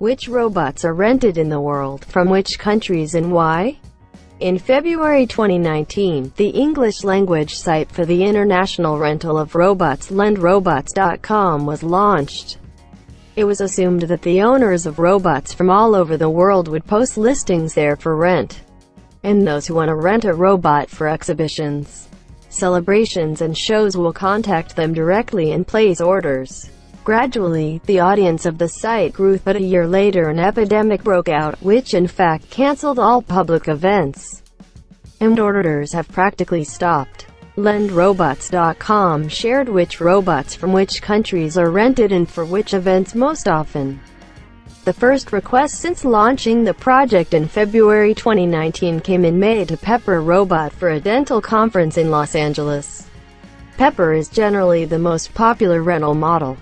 Which robots are rented in the world, from which countries and why? In February 2019, the English-language site for the international rental of robots LendRobots.com was launched. It was assumed that the owners of robots from all over the world would post listings there for rent, and those who want to rent a robot for exhibitions, celebrations and shows will contact them directly and place orders. Gradually, the audience of the site grew, but a year later an epidemic broke out, which in fact cancelled all public events, and orders have practically stopped. LendRobots.com shared which robots from which countries are rented and for which events most often. The first request since launching the project in February 2019 came in May to Pepper Robot for a dental conference in Los Angeles. Pepper is generally the most popular rental model,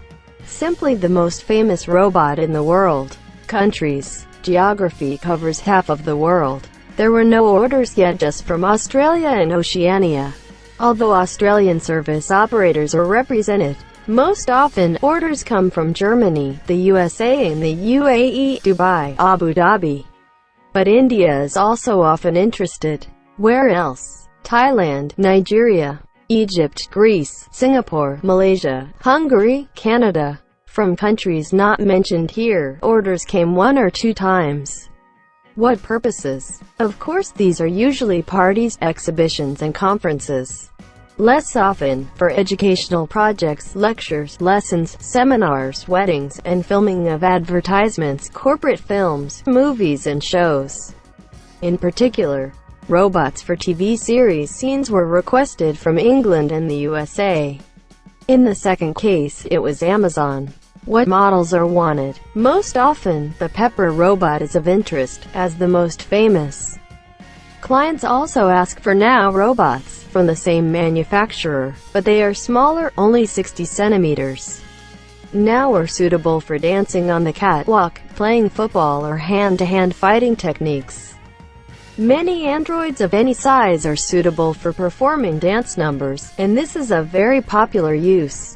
simply the most famous robot in the world. Countries. Geography covers half of the world. There were no orders yet, just from Australia and Oceania, although Australian service operators are represented. Most often, orders come from Germany, the USA and the UAE, Dubai, Abu Dhabi. But India is also often interested. Where else? Thailand, Nigeria, Egypt, Greece, Singapore, Malaysia, Hungary, Canada. From countries not mentioned here, orders came 1 or 2 times. What purposes? Of course, these are usually parties, exhibitions and conferences. Less often, for educational projects, lectures, lessons, seminars, weddings, and filming of advertisements, corporate films, movies and shows. In particular, robots for TV series scenes were requested from England and the USA. In the second case, it was Amazon. What models are wanted? Most often, the Pepper robot is of interest, as the most famous. Clients also ask for Now robots, from the same manufacturer, but they are smaller, only 60 centimeters. Now are suitable for dancing on the catwalk, playing football or hand-to-hand fighting techniques. Many androids of any size are suitable for performing dance numbers, and this is a very popular use.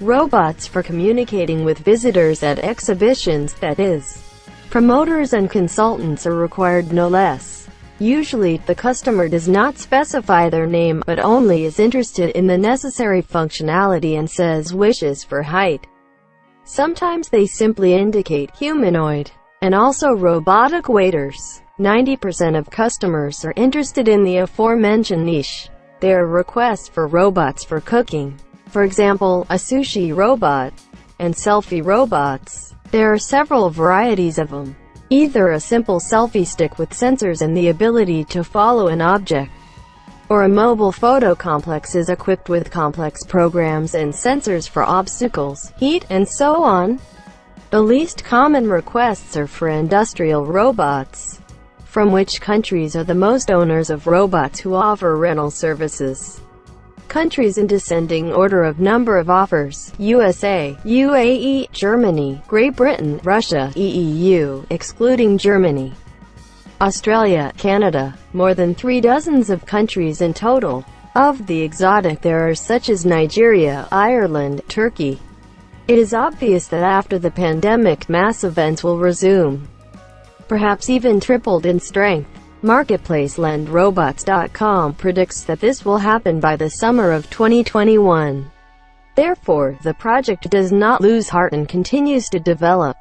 Robots for communicating with visitors at exhibitions, that is, promoters and consultants are required no less. Usually, the customer does not specify their name, but only is interested in the necessary functionality and says wishes for height. Sometimes they simply indicate humanoid, and also robotic waiters. 90% of customers are interested in the aforementioned niche. There are requests for robots for cooking, for example, a sushi robot, and selfie robots. There are several varieties of them. Either a simple selfie stick with sensors and the ability to follow an object, or a mobile photo complex is equipped with complex programs and sensors for obstacles, heat, and so on. The least common requests are for industrial robots. From which countries are the most owners of robots who offer rental services? Countries in descending order of number of offers: USA, UAE, Germany, Great Britain, Russia, EU, excluding Germany, Australia, Canada. More than 3 dozens of countries in total. Of the exotic, there are such as Nigeria, Ireland, Turkey. It is obvious that after the pandemic, mass events will resume, perhaps even tripled in strength. Marketplace LendRobots.com predicts that this will happen by the summer of 2021. Therefore, the project does not lose heart and continues to develop.